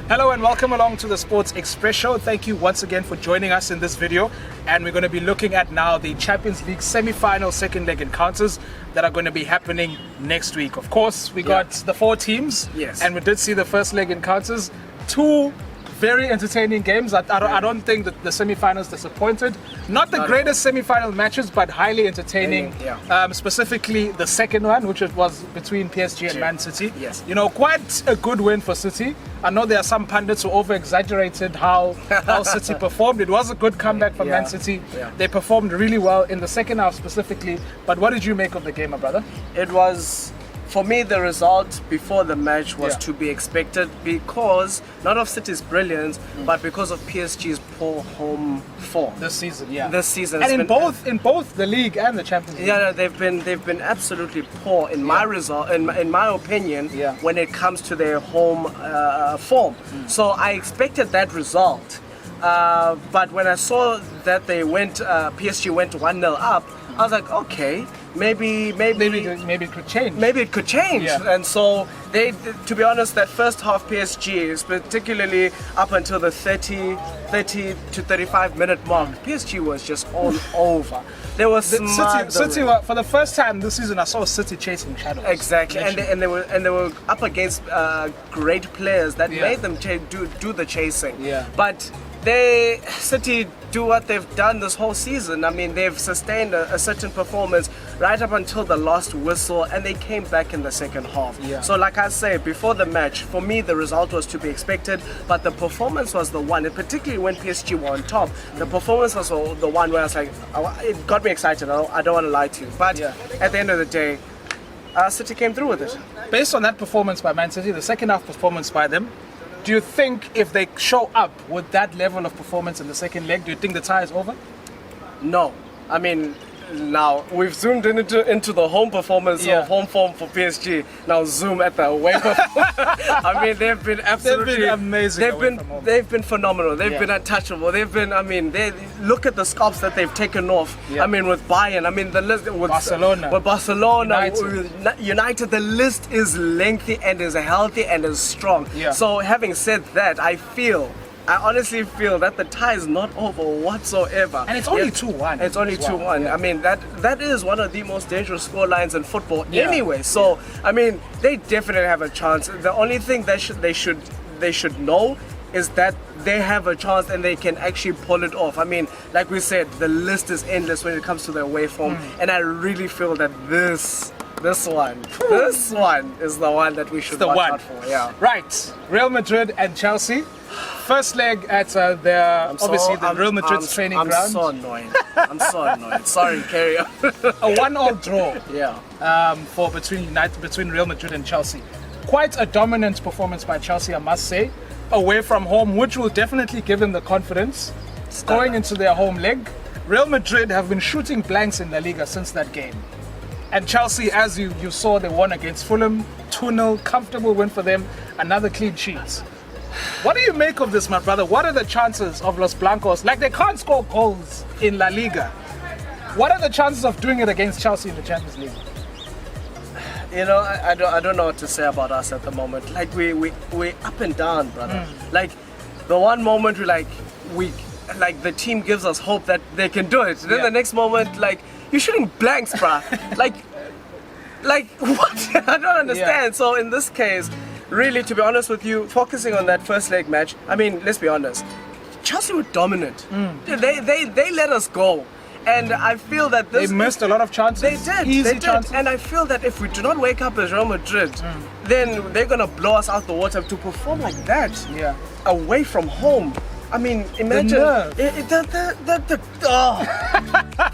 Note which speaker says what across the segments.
Speaker 1: Hello and welcome along to the Sports Express Show. Thank you once again for joining us in this video. And we're going to be looking at now the Champions League semi-final second leg encounters that are going to be happening next week. Of course, we got the four teams.
Speaker 2: Yes.
Speaker 1: And we did see the first leg encounters. Two very entertaining games. I don't think that the semi-finals disappointed. Not the greatest semi-final matches, but highly entertaining. Specifically the second one, which was between PSG and Man City.
Speaker 2: Yes.
Speaker 1: You know, quite a good win for City. I know there are some pundits who over-exaggerated how City performed. It was a good comeback from Man City. They performed really well in the second half specifically. But what did you make of the game, my brother?
Speaker 2: It was, for me, the result before the match was to be expected because not of City's brilliance, but because of PSG's poor home form
Speaker 1: This season.
Speaker 2: this season.
Speaker 1: And in both the league and the Champions League.
Speaker 2: Yeah, they've been absolutely poor in my result, in my opinion, when it comes to their home form. So I expected that result, but when I saw that they PSG went 1-0 up, I was like, okay, maybe
Speaker 1: it could change.
Speaker 2: Maybe it could change.
Speaker 1: Yeah.
Speaker 2: And so they, to be honest, that first half PSG, particularly up until the 30 to 35 minute mark, PSG was just all over. They were
Speaker 1: City were, for the first time this season, I saw City chasing shadows.
Speaker 2: Exactly, and they were up against great players that made them do the chasing.
Speaker 1: Yeah.
Speaker 2: But City do what they've done this whole season. I mean, they've sustained a certain performance right up until the last whistle, and they came back in the second half.
Speaker 1: Yeah.
Speaker 2: So like I say, before the match, for me the result was to be expected, but the performance was the one, and particularly when PSG were on top, the performance was the one where I was like, it got me excited. I don't want to lie to you, but at the end of the day, City came through with it.
Speaker 1: Based on that performance by Man City, the second half performance by them, do you think if they show up with that level of performance in the second leg, do you think the tie is over?
Speaker 2: No. I mean, now we've zoomed into the home performance of home form for PSG. Now zoom at the away performance. I mean, they've been absolutely
Speaker 1: amazing.
Speaker 2: They've been phenomenal. They've been untouchable. They look at the scalps that they've taken off. I mean, with Bayern. I mean, the list with Barcelona, United. The list is lengthy and is healthy and is strong.
Speaker 1: Yeah.
Speaker 2: So having said that, I honestly feel that the tie is not over whatsoever.
Speaker 1: And it's only 2-1.
Speaker 2: It's only 2-1. I mean, that is one of the most dangerous score lines in football anyway. So, I mean, they definitely have a chance. The only thing they should know is that they have a chance and they can actually pull it off. I mean, like we said, the list is endless when it comes to their away form. And I really feel that this one is the one that we should watch out for. Yeah.
Speaker 1: Right. Real Madrid and Chelsea. First leg at the Real Madrid's training ground.
Speaker 2: I'm so annoyed. Sorry, carry on.
Speaker 1: A 1-1 draw. Between Real Madrid and Chelsea. Quite a dominant performance by Chelsea, I must say. Away from home, which will definitely give them the confidence going into their home leg. Real Madrid have been shooting blanks in La Liga since that game. And Chelsea, as you saw, they won against Fulham, 2-0, comfortable win for them, another clean sheet. What do you make of this, my brother? What are the chances of Los Blancos? Like, they can't score goals in La Liga. What are the chances of doing it against Chelsea in the Champions League?
Speaker 2: You know, I don't know what to say about us at the moment. Like, we up and down, brother. Like, the one moment the team gives us hope that they can do it. Then the next moment, like, you're shooting blanks, bruh. like what? I don't understand. So in this case, really, to be honest with you, focusing on that first leg match, I mean, let's be honest, Chelsea were dominant. They let us go. And I feel that
Speaker 1: they missed a lot of chances.
Speaker 2: They did.
Speaker 1: Chances.
Speaker 2: And I feel that if we do not wake up as Real Madrid, then they're gonna blow us out the water to perform like that. Away from home. I mean, imagine the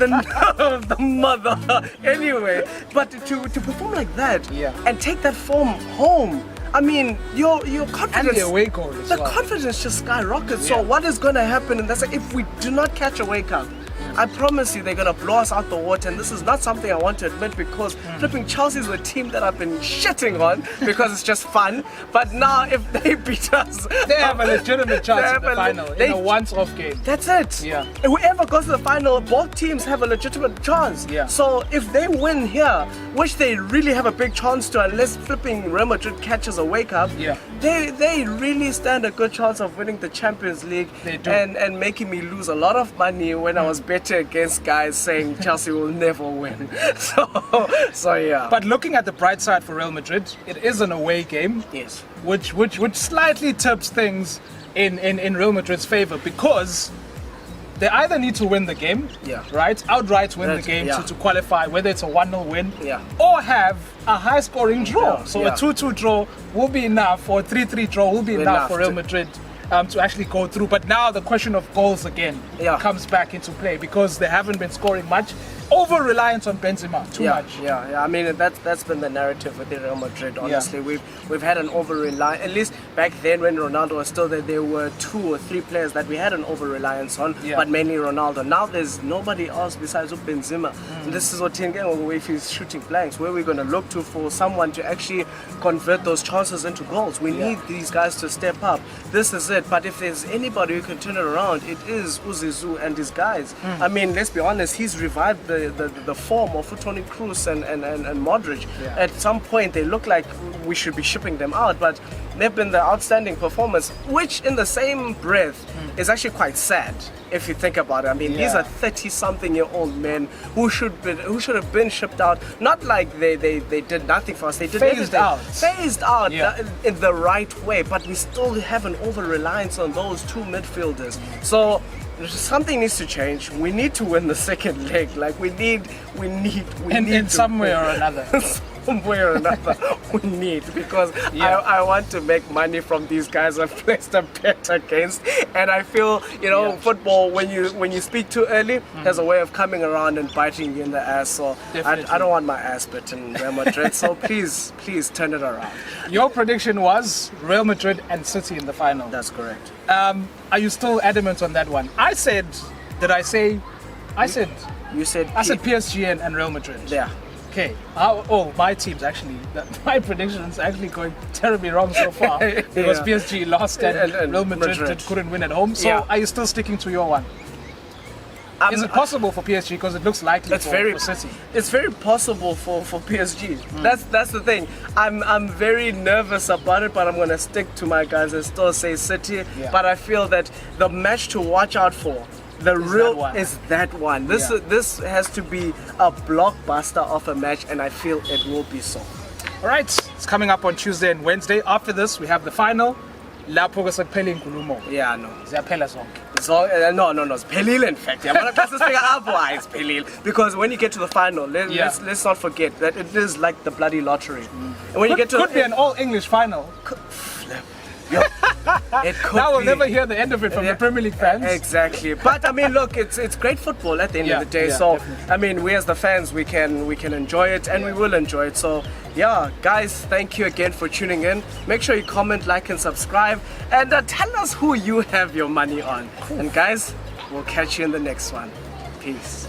Speaker 2: nerve of the mother. Anyway, but to perform like that and take that form home. I mean, your confidence
Speaker 1: and the away goal as well.
Speaker 2: Confidence just skyrockets. So what is going to happen in that? If we do not catch a wake up, I promise you they're gonna blow us out the water, and this is not something I want to admit because flipping Chelsea is a team that I've been shitting on because it's just fun. But now if they beat us,
Speaker 1: They have a legitimate chance in the final in a once-off game.
Speaker 2: that's it.
Speaker 1: Yeah.
Speaker 2: Whoever goes to the final, both teams have a legitimate chance.
Speaker 1: Yeah.
Speaker 2: So if they win here, which they really have a big chance to, unless flipping Real Madrid catches a wake up,
Speaker 1: Yeah.
Speaker 2: they really stand a good chance of winning the Champions League.
Speaker 1: They do.
Speaker 2: And making me lose a lot of money when I was betting against guys saying Chelsea will never win. So yeah.
Speaker 1: But looking at the bright side for Real Madrid, it is an away game,
Speaker 2: yes.
Speaker 1: which slightly tips things in Real Madrid's favor because they either need to win the game,
Speaker 2: Yeah.
Speaker 1: right, outright win the
Speaker 2: Right,
Speaker 1: game
Speaker 2: yeah.
Speaker 1: to qualify, whether it's a 1-0 win,
Speaker 2: Yeah.
Speaker 1: or have a high-scoring draw.
Speaker 2: Yeah,
Speaker 1: So
Speaker 2: yeah.
Speaker 1: a 2-2 draw will be enough, or a 3-3 draw will be enough for Real
Speaker 2: to-
Speaker 1: Madrid to actually go through. But now the question of goals again
Speaker 2: Yeah.
Speaker 1: comes back into play because they haven't been scoring much. Over-reliance on Benzema, too much.
Speaker 2: Yeah. I mean that's been the narrative with the Real Madrid. Honestly, we've had an over reliance. At least back then when Ronaldo was still there, there were 2 or 3 players that we had an over reliance on,
Speaker 1: Yeah.
Speaker 2: but mainly Ronaldo. Now there's nobody else besides Benzema. And this is what if he's shooting blanks, where we're going to look to for someone to actually convert those chances into goals. We need these guys to step up. This is it. But if there's anybody who can turn it around, it is Uzizu and his guys. I mean, let's be honest, he's revived the form of Toni Kroos and Modric.
Speaker 1: Yeah.
Speaker 2: At some point, they look like we should be shipping them out, but they've been the outstanding performance, which in the same breath is actually quite sad if you think about it. I mean, these
Speaker 1: Yeah.
Speaker 2: are 30-something-year-old men who should have been shipped out. Not like they did nothing for us. They did
Speaker 1: Phased
Speaker 2: everything.
Speaker 1: out.
Speaker 2: Phased out
Speaker 1: Yeah.
Speaker 2: in the right way, but we still have an over-reliance on those 2 midfielders. So something needs to change. We need to win the second leg. Like we need
Speaker 1: In
Speaker 2: to
Speaker 1: some way
Speaker 2: win.
Speaker 1: or another.
Speaker 2: Some way or another, we need, because
Speaker 1: Yeah.
Speaker 2: I want to make money from these guys I've placed a bet against, and I feel
Speaker 1: Yeah.
Speaker 2: football, when you speak too early, has a way of coming around and biting you in the ass. So
Speaker 1: Definitely.
Speaker 2: I don't want my ass bitten, Real Madrid. So please turn it around.
Speaker 1: Your prediction was Real Madrid and City in the final.
Speaker 2: That's correct.
Speaker 1: Are you still adamant on that one? I said
Speaker 2: You said
Speaker 1: PSG and Real Madrid.
Speaker 2: yeah.
Speaker 1: Okay. My team's actually, my prediction's actually going terribly wrong so far because
Speaker 2: Yeah.
Speaker 1: PSG lost and
Speaker 2: And
Speaker 1: Real Madrid
Speaker 2: Madrid.
Speaker 1: couldn't win at home. So
Speaker 2: Yeah.
Speaker 1: are you still sticking to your one? Is it possible for PSG because it looks likely for City?
Speaker 2: It's very possible for PSG. That's the thing. I'm very nervous about it, but I'm gonna stick to my guys and still say City.
Speaker 1: Yeah.
Speaker 2: But I feel that the match to watch out for, is that one. This has to be a blockbuster of a match, and I feel it will be so.
Speaker 1: All right. It's coming up on Tuesday and Wednesday. After this, we have the final. Lapho kusaphela inkulumo.
Speaker 2: Yeah, no.
Speaker 1: Ziyaphela zonke.
Speaker 2: So, no, it's Pelil in fact. Yeah, it's Pelil. Because when you get to the final, let's not forget that it is like the bloody lottery. And when you get to
Speaker 1: Could be an all-English final.
Speaker 2: it could
Speaker 1: Now we'll
Speaker 2: be.
Speaker 1: never hear the end of it from the Premier League fans.
Speaker 2: Exactly. But I mean, look, it's great football at the end
Speaker 1: Yeah,
Speaker 2: of the day.
Speaker 1: yeah,
Speaker 2: So
Speaker 1: definitely.
Speaker 2: I mean, we as the fans, we can enjoy it, and we will enjoy it. So yeah, guys, thank you again for tuning in. Make sure you comment, like, and subscribe, and tell us who you have your money on. And guys, we'll catch you in the next one. Peace.